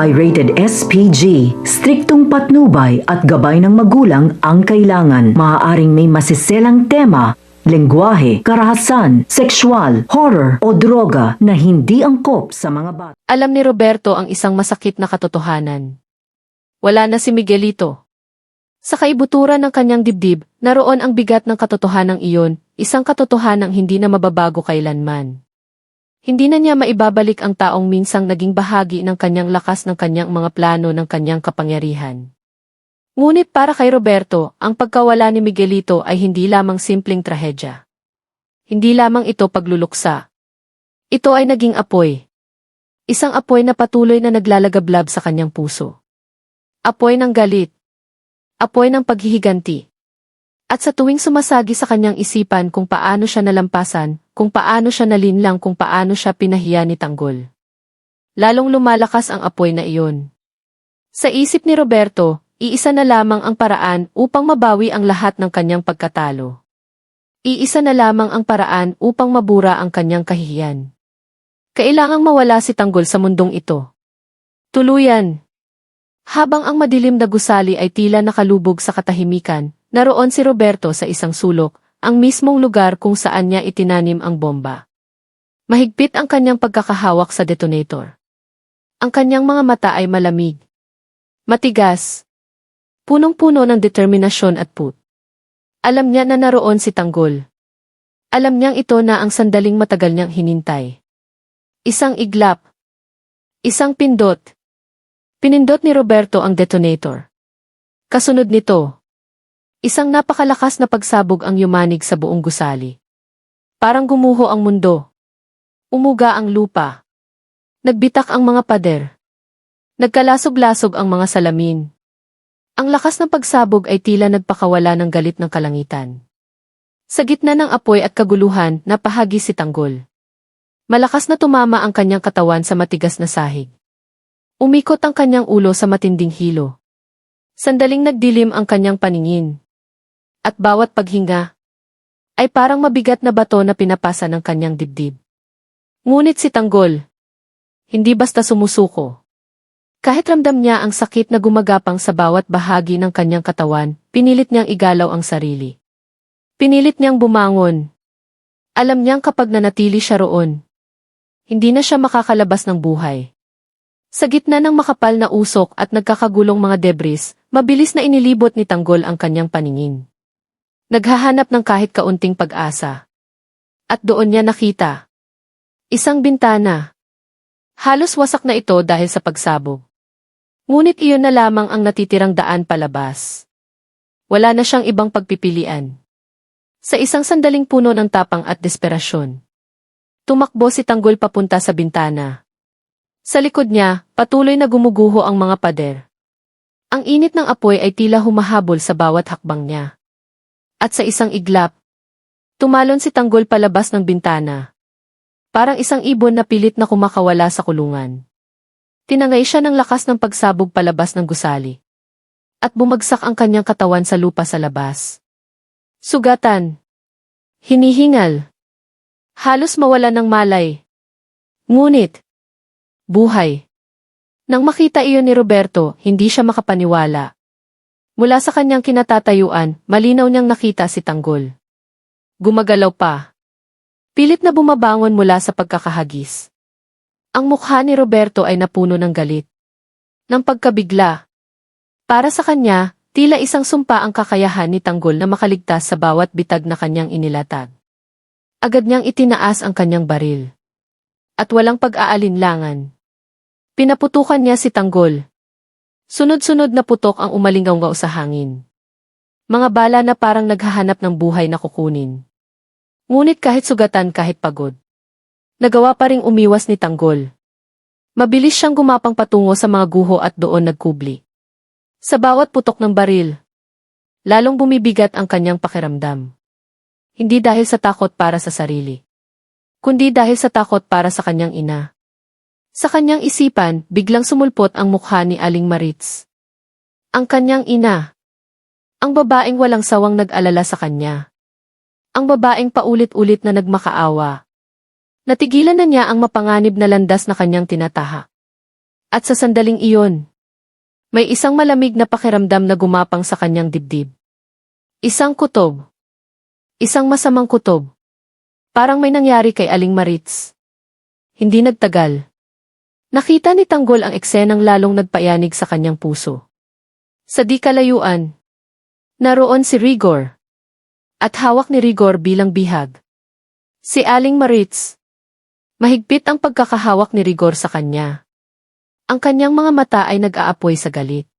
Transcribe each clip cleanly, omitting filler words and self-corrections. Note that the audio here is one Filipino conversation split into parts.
ay rated SPG. Striktong patnubay at gabay ng magulang ang kailangan. Maaaring may masiselang tema, lengguwahe, karahasan, sexual, horror o droga na hindi angkop sa mga bata. Alam ni Roberto ang isang masakit na katotohanan. Wala na si Miguelito. Sa kaibuturan ng kanyang dibdib, naroon ang bigat ng katotohanang iyon, isang katotohanang hindi na mababago kailanman. Hindi na niya maibabalik ang taong minsang naging bahagi ng kanyang lakas ng kanyang mga plano ng kanyang kapangyarihan. Ngunit para kay Roberto, ang pagkawala ni Miguelito ay hindi lamang simpleng trahedya. Hindi lamang ito pagluluksa. Ito ay naging apoy. Isang apoy na patuloy na naglalagablab sa kanyang puso. Apoy ng galit. Apoy ng paghihiganti. At sa tuwing sumasagi sa kanyang isipan kung paano siya nalampasan, kung paano siya nalinlang, kung paano siya pinahiya ni Tanggol, lalong lumalakas ang apoy na iyon. Sa isip ni Roberto, iisa na lamang ang paraan upang mabawi ang lahat ng kanyang pagkatalo. Iisa na lamang ang paraan upang mabura ang kanyang kahihiyan. Kailangang mawala si Tanggol sa mundong ito. Tuluyan. Habang ang madilim na gusali ay tila nakalubog sa katahimikan, naroon si Roberto sa isang sulok, ang mismong lugar kung saan niya itinanim ang bomba. Mahigpit ang kanyang pagkakahawak sa detonator. Ang kanyang mga mata ay malamig. Matigas. Punong-puno ng determinasyon at put. Alam niya na naroon si Tanggol. Alam niyang ito na ang sandaling matagal niyang hinintay. Isang iglap. Isang pindot. Pinindot ni Roberto ang detonator. Kasunod nito, isang napakalakas na pagsabog ang yumanig sa buong gusali. Parang gumuho ang mundo. Umuga ang lupa. Nagbitak ang mga pader. Nagkalasog-lasog ang mga salamin. Ang lakas ng pagsabog ay tila nagpakawala ng galit ng kalangitan. Sa gitna ng apoy at kaguluhan, napahagi si Tanggol. Malakas na tumama ang kanyang katawan sa matigas na sahig. Umikot ang kanyang ulo sa matinding hilo. Sandaling nagdilim ang kanyang paningin. At bawat paghinga ay parang mabigat na bato na pinapasa ng kanyang dibdib. Ngunit si Tanggol, hindi basta sumusuko. Kahit ramdam niya ang sakit na gumagapang sa bawat bahagi ng kanyang katawan, pinilit niyang igalaw ang sarili. Pinilit niyang bumangon. Alam niyang kapag nanatili siya roon, hindi na siya makakalabas ng buhay. Sa gitna ng makapal na usok at nagkakagulong mga debris, mabilis na inilibot ni Tanggol ang kanyang paningin. Naghahanap ng kahit kaunting pag-asa. At doon niya nakita isang bintana. Halos wasak na ito dahil sa pagsabog. Ngunit iyon na lamang ang natitirang daan palabas. Wala na siyang ibang pagpipilian. Sa isang sandaling puno ng tapang at desperasyon, tumakbo si Tanggol papunta sa bintana. Sa likod niya, patuloy na gumuguho ang mga pader. Ang init ng apoy ay tila humahabol sa bawat hakbang niya. At sa isang iglap, tumalon si Tanggol palabas ng bintana. Parang isang ibon na pilit na kumakawala sa kulungan. Tinangay siya ng lakas ng pagsabog palabas ng gusali. At bumagsak ang kanyang katawan sa lupa sa labas. Sugatan. Hinihingal. Halos mawala ng malay. Ngunit, buhay. Nang makita iyon ni Roberto, hindi siya makapaniwala. Mula sa kanyang kinatatayuan, malinaw niyang nakita si Tanggol. Gumagalaw pa. Pilit na bumabangon mula sa pagkakahagis. Ang mukha ni Roberto ay napuno ng galit. Ng pagkabigla. Para sa kanya, tila isang sumpa ang kakayahan ni Tanggol na makaligtas sa bawat bitag na kanyang inilatag. Agad niyang itinaas ang kanyang baril. At walang pag-aalinlangan, pinaputukan niya si Tanggol. Sunod-sunod na putok ang umalingaw sa hangin. Mga bala na parang naghahanap ng buhay na kukunin. Ngunit kahit sugatan, kahit pagod, nagawa pa ring umiwas ni Tanggol. Mabilis siyang gumapang patungo sa mga guho at doon nagkubli. Sa bawat putok ng baril, lalong bumibigat ang kanyang pakiramdam. Hindi dahil sa takot para sa sarili, kundi dahil sa takot para sa kanyang ina. Sa kanyang isipan, biglang sumulpot ang mukha ni Aling Maritz. Ang kanyang ina. Ang babaeng walang sawang nag-alala sa kanya. Ang babaeng paulit-ulit na nagmakaawa. Natigilan na niya ang mapanganib na landas na kanyang tinataha. At sa sandaling iyon, may isang malamig na pakiramdam na gumapang sa kanyang dibdib. Isang kutob. Isang masamang kutob. Parang may nangyari kay Aling Maritz. Hindi nagtagal. Nakita ni Tanggol ang eksenang lalong nagpayanig sa kanyang puso. Sa di kalayuan, naroon si Rigor. At hawak ni Rigor bilang bihag. Si Aling Maritz. Mahigpit ang pagkakahawak ni Rigor sa kanya. Ang kanyang mga mata ay nag-aapoy sa galit.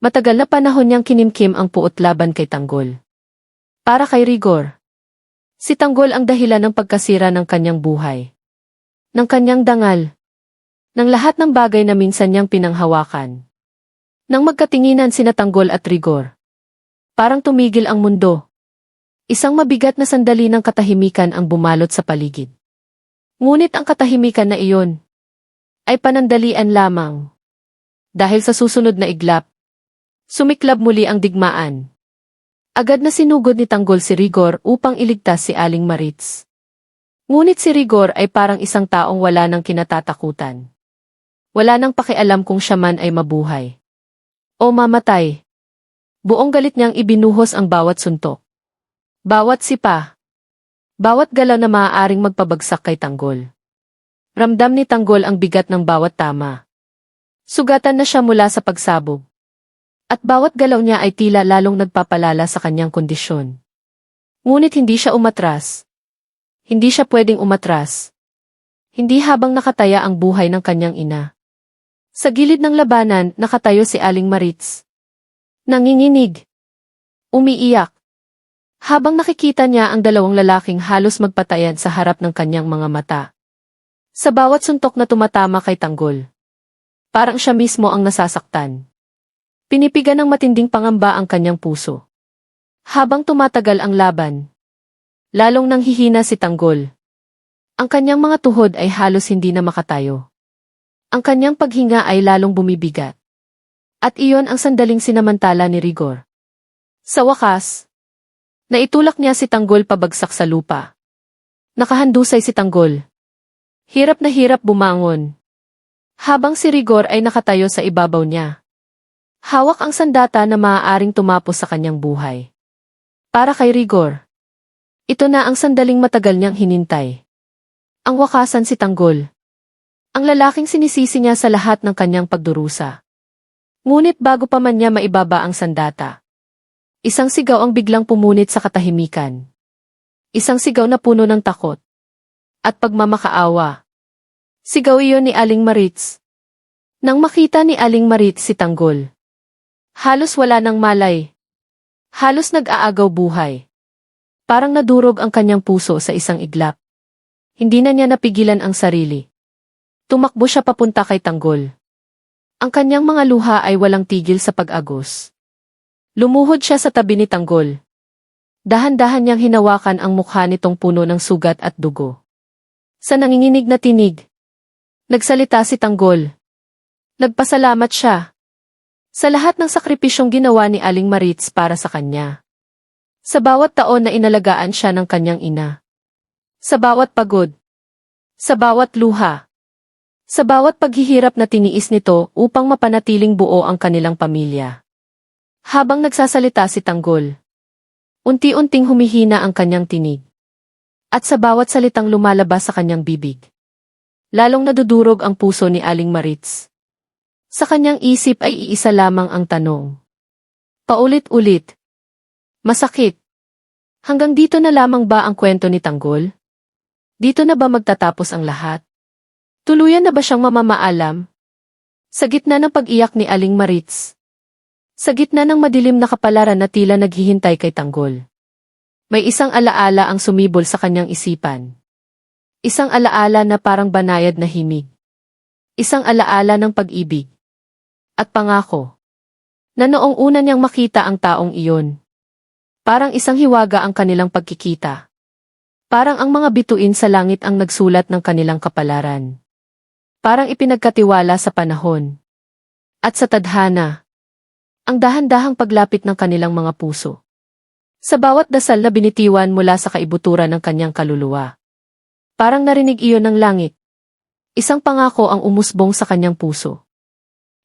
Matagal na panahon niyang kinimkim ang puot laban kay Tanggol. Para kay Rigor, si Tanggol ang dahilan ng pagkasira ng kanyang buhay. Ng kanyang dangal. Ng lahat ng bagay na minsan niyang pinanghawakan. Nang magkatinginan sina Tanggol at Rigor, parang tumigil ang mundo. Isang mabigat na sandali ng katahimikan ang bumalot sa paligid. Ngunit ang katahimikan na iyon ay panandalian lamang. Dahil sa susunod na iglap, sumiklab muli ang digmaan. Agad na sinugod ni Tanggol si Rigor upang iligtas si Aling Maritz. Ngunit si Rigor ay parang isang taong wala nang kinatatakutan. Wala nang pakialam kung siya man ay mabuhay o mamatay. Buong galit niyang ibinuhos ang bawat suntok. Bawat sipa. Bawat galaw na maaaring magpabagsak kay Tanggol. Ramdam ni Tanggol ang bigat ng bawat tama. Sugatan na siya mula sa pagsabog. At bawat galaw niya ay tila lalong nagpapalala sa kanyang kondisyon. Ngunit hindi siya umatras. Hindi siya pwedeng umatras. Hindi habang nakataya ang buhay ng kanyang ina. Sa gilid ng labanan, nakatayo si Aling Maritz. Nanginginig. Umiiyak. Habang nakikita niya ang dalawang lalaking halos magpatayan sa harap ng kanyang mga mata. Sa bawat suntok na tumatama kay Tanggol, parang siya mismo ang nasasaktan. Pinipigan ng matinding pangamba ang kanyang puso. Habang tumatagal ang laban, lalong nanghihina si Tanggol. Ang kanyang mga tuhod ay halos hindi na makatayo. Ang kanyang paghinga ay lalong bumibigat. At iyon ang sandaling sinamantala ni Rigor. Sa wakas, naitulak niya si Tanggol pabagsak sa lupa. Nakahandusay si Tanggol. Hirap na hirap bumangon. Habang si Rigor ay nakatayo sa ibabaw niya. Hawak ang sandata na maaaring tumapos sa kanyang buhay. Para kay Rigor, ito na ang sandaling matagal niyang hinintay. Ang wakasan si Tanggol. Ang lalaking sinisisi niya sa lahat ng kanyang pagdurusa. Ngunit bago pa man niya maibaba ang sandata, isang sigaw ang biglang pumunit sa katahimikan. Isang sigaw na puno ng takot at pagmamakaawa. Sigaw iyon ni Aling Maritz. Nang makita ni Aling Maritz si Tanggol, halos wala ng malay. Halos nag-aagaw buhay. Parang nadurog ang kanyang puso sa isang iglap. Hindi na niya napigilan ang sarili. Tumakbo siya papunta kay Tanggol. Ang kanyang mga luha ay walang tigil sa pag-agos. Lumuhod siya sa tabi ni Tanggol. Dahan-dahan niyang hinawakan ang mukha nitong puno ng sugat at dugo. Sa nanginginig na tinig, nagsalita si Tanggol. Nagpasalamat siya sa lahat ng sakripisyong ginawa ni Aling Maritz para sa kanya. Sa bawat taon na inalagaan siya ng kanyang ina. Sa bawat pagod. Sa bawat luha. Sa bawat paghihirap na tiniis nito upang mapanatiling buo ang kanilang pamilya. Habang nagsasalita si Tanggol, unti-unting humihina ang kanyang tinig. At sa bawat salitang lumalabas sa kanyang bibig, lalong nadudurog ang puso ni Aling Maritz. Sa kanyang isip ay iisa lamang ang tanong. Paulit-ulit. Masakit. Hanggang dito na lamang ba ang kwento ni Tanggol? Dito na ba magtatapos ang lahat? Tuluyan na ba siyang mamamaalam? Sa gitna ng pag-iyak ni Aling Maritz. Sa gitna ng madilim na kapalaran na tila naghihintay kay Tanggol. May isang alaala ang sumibol sa kanyang isipan. Isang alaala na parang banayad na himig. Isang alaala ng pag-ibig. At pangako. Na noong una niyang makita ang taong iyon. Parang isang hiwaga ang kanilang pagkikita. Parang ang mga bituin sa langit ang nagsulat ng kanilang kapalaran. Parang ipinagkatiwala sa panahon. At sa tadhana. Ang dahan-dahang paglapit ng kanilang mga puso. Sa bawat dasal na binitiwan mula sa kaibuturan ng kanyang kaluluwa. Parang narinig iyon ng langit. Isang pangako ang umusbong sa kanyang puso.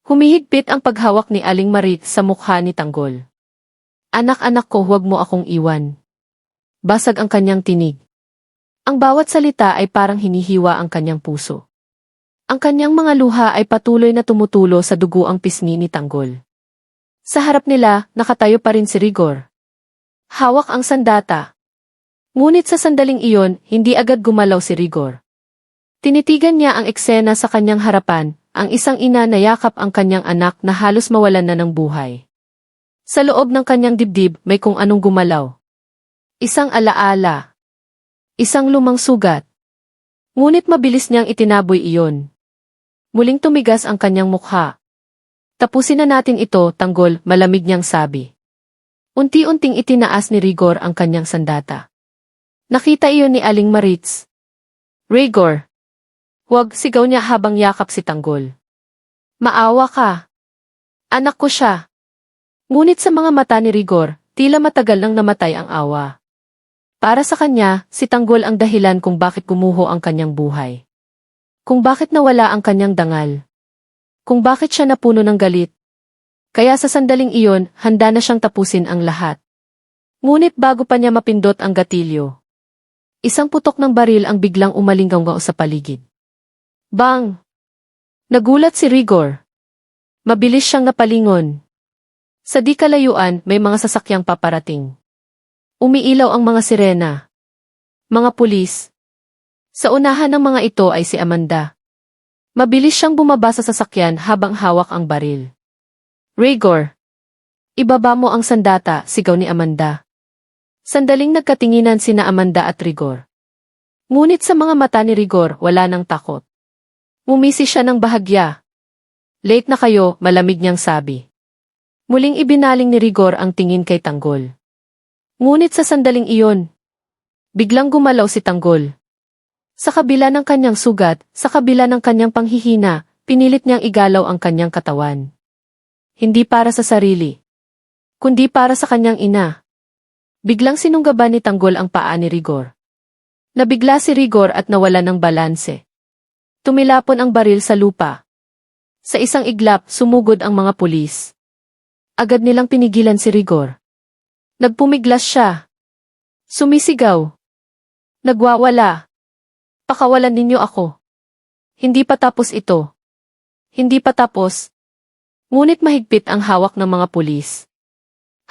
Humihigpit ang paghawak ni Aling Marit sa mukha ni Tanggol. Anak-anak ko, huwag mo akong iwan. Basag ang kanyang tinig. Ang bawat salita ay parang hinihiwa ang kanyang puso. Ang kanyang mga luha ay patuloy na tumutulo sa dugo ang pisngi ni Tanggol. Sa harap nila, nakatayo pa rin si Rigor. Hawak ang sandata. Ngunit sa sandaling iyon, hindi agad gumalaw si Rigor. Tinitigan niya ang eksena sa kanyang harapan, ang isang ina na yakap ang kanyang anak na halos mawalan na ng buhay. Sa loob ng kanyang dibdib may kung anong gumalaw. Isang alaala. Isang lumang sugat. Ngunit mabilis niyang itinaboy iyon. Muling tumigas ang kanyang mukha. Tapusin na natin ito, Tanggol, malamig niyang sabi. Unti-unting itinaas ni Rigor ang kanyang sandata. Nakita iyon ni Aling Maritz. Rigor! Huwag, sigaw niya habang yakap si Tanggol. Maawa ka. Anak ko siya. Ngunit sa mga mata ni Rigor, tila matagal nang namatay ang awa. Para sa kanya, si Tanggol ang dahilan kung bakit gumuho ang kanyang buhay. Kung bakit nawala ang kanyang dangal. Kung bakit siya napuno ng galit. Kaya sa sandaling iyon, handa na siyang tapusin ang lahat. Ngunit bago pa niya mapindot ang gatilyo, isang putok ng baril ang biglang umalinggaw sa paligid. Bang! Nagulat si Rigor. Mabilis siyang napalingon. Sa di kalayuan, may mga sasakyang paparating. Umiilaw ang mga sirena. Mga pulis. Sa unahan ng mga ito ay si Amanda. Mabilis siyang bumaba sa sasakyan habang hawak ang baril. Rigor! Ibaba mo ang sandata, sigaw ni Amanda. Sandaling nagkatinginan sina Amanda at Rigor. Ngunit sa mga mata ni Rigor, wala nang takot. Ngumisi siya ng bahagya. Late na kayo, malamig niyang sabi. Muling ibinaling ni Rigor ang tingin kay Tanggol. Ngunit sa sandaling iyon, biglang gumalaw si Tanggol. Sa kabila ng kanyang sugat, sa kabila ng kanyang panghihina, pinilit niyang igalaw ang kanyang katawan. Hindi para sa sarili, kundi para sa kanyang ina. Biglang sinunggaban ni Tanggol ang paa ni Rigor. Nabigla si Rigor at nawala ng balanse. Tumilapon ang baril sa lupa. Sa isang iglap, sumugod ang mga pulis. Agad nilang pinigilan si Rigor. Nagpumiglas siya. Sumisigaw. Nagwawala. Pakawalan ninyo ako. Hindi pa tapos ito. Hindi pa tapos. Ngunit mahigpit ang hawak ng mga pulis.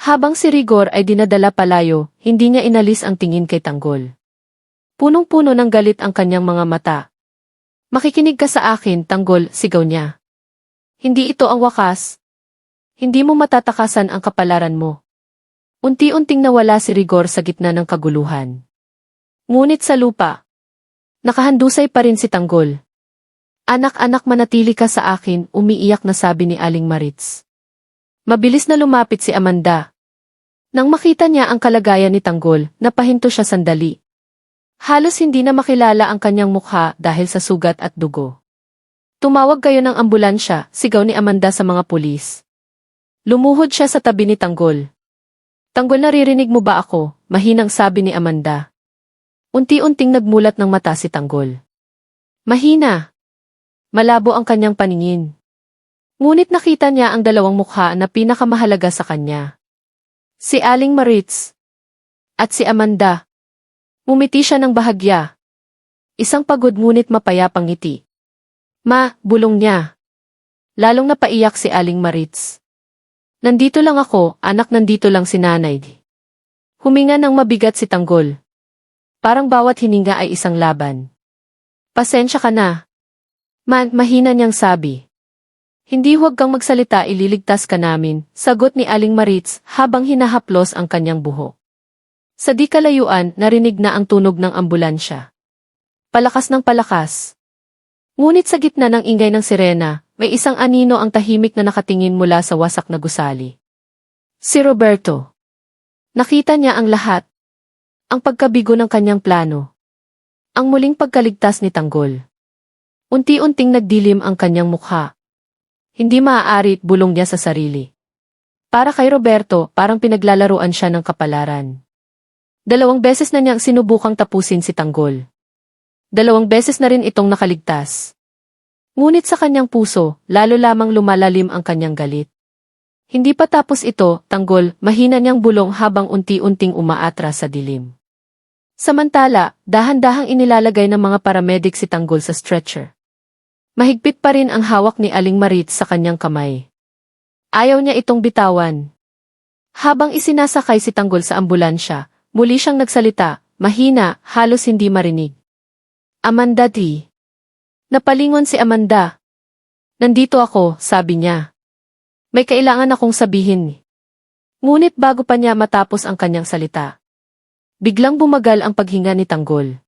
Habang si Rigor ay dinadala palayo, hindi niya inalis ang tingin kay Tanggol. Punong-puno ng galit ang kanyang mga mata. Makikinig ka sa akin, Tanggol, sigaw niya. Hindi ito ang wakas. Hindi mo matatakasan ang kapalaran mo. Unti-unting nawala si Rigor sa gitna ng kaguluhan. Ngunit sa lupa, nakahandusay pa rin si Tanggol. Anak-anak, manatili ka sa akin, umiiyak na sabi ni Aling Maritz. Mabilis na lumapit si Amanda. Nang makita niya ang kalagayan ni Tanggol, napahinto siya sandali. Halos hindi na makilala ang kanyang mukha dahil sa sugat at dugo. Tumawag kayo ng ambulansya, sigaw ni Amanda sa mga pulis. Lumuhod siya sa tabi ni Tanggol. Tanggol, naririnig mo ba ako? Mahinang sabi ni Amanda. Unti-unting nagmulat ng mata si Tanggol. Mahina. Malabo ang kanyang paningin. Ngunit nakita niya ang dalawang mukha na pinakamahalaga sa kanya. Si Aling Maritz. At si Amanda. Ngumiti siya ng bahagya. Isang pagod ngunit mapayapang ngiti. Ma, bulong niya. Lalong napaiyak si Aling Maritz. Nandito lang ako, anak, nandito lang si nanay. Huminga ng mabigat si Tanggol. Parang bawat hininga ay isang laban. Pasensya ka na. Man, mahina niyang sabi. Hindi, huwag kang magsalita, ililigtas ka namin, sagot ni Aling Maritz habang hinahaplos ang kanyang buhok. Sa di kalayuan, narinig na ang tunog ng ambulansya. Palakas ng palakas. Ngunit sa gitna ng ingay ng sirena, may isang anino ang tahimik na nakatingin mula sa wasak na gusali. Si Roberto. Nakita niya ang lahat. Ang pagkabigo ng kanyang plano. Ang muling pagkaligtas ni Tanggol. Unti-unting nagdilim ang kanyang mukha. Hindi maaari, bulong niya sa sarili. Para kay Roberto, parang pinaglalaruan siya ng kapalaran. 2 beses na niyang sinubukang tapusin si Tanggol. 2 beses na rin itong nakaligtas. Ngunit sa kanyang puso, lalo lamang lumalalim ang kanyang galit. Hindi pa tapos ito, Tanggol, mahina niyang bulong habang unti-unting umaatras sa dilim. Samantala, dahan-dahang inilalagay ng mga paramedic si Tanggol sa stretcher. Mahigpit pa rin ang hawak ni Aling Marit sa kanyang kamay. Ayaw niya itong bitawan. Habang isinasakay si Tanggol sa ambulansya, muli siyang nagsalita, mahina, halos hindi marinig. Amanda D. Napalingon si Amanda. Nandito ako, sabi niya. May kailangan akong sabihin. Ngunit bago pa niya matapos ang kanyang salita, biglang bumagal ang paghinga ni Tanggol.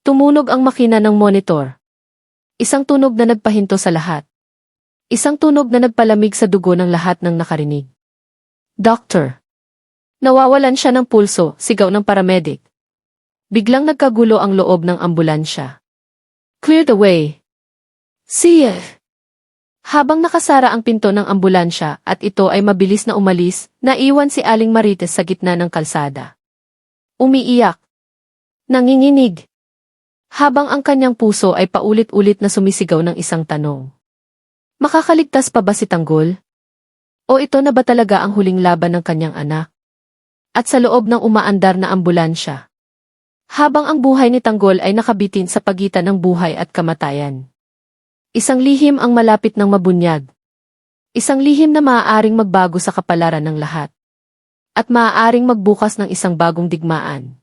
Tumunog ang makina ng monitor. Isang tunog na nagpahinto sa lahat. Isang tunog na nagpalamig sa dugo ng lahat ng nakarinig. Doctor. Nawawalan siya ng pulso, sigaw ng paramedic. Biglang nagkagulo ang loob ng ambulansya. Clear the way. See ya. Habang nakasara ang pinto ng ambulansya at ito ay mabilis na umalis, naiwan si Aling Marites sa gitna ng kalsada. Umiiyak. Nanginginig. Habang ang kanyang puso ay paulit-ulit na sumisigaw ng isang tanong. Makakaligtas pa ba si Tanggol? O ito na ba talaga ang huling laban ng kanyang anak? At sa loob ng umaandar na ambulansya, habang ang buhay ni Tanggol ay nakabitin sa pagitan ng buhay at kamatayan. Isang lihim ang malapit ng mabunyag. Isang lihim na maaaring magbago sa kapalaran ng lahat. At maaaring magbukas ng isang bagong digmaan.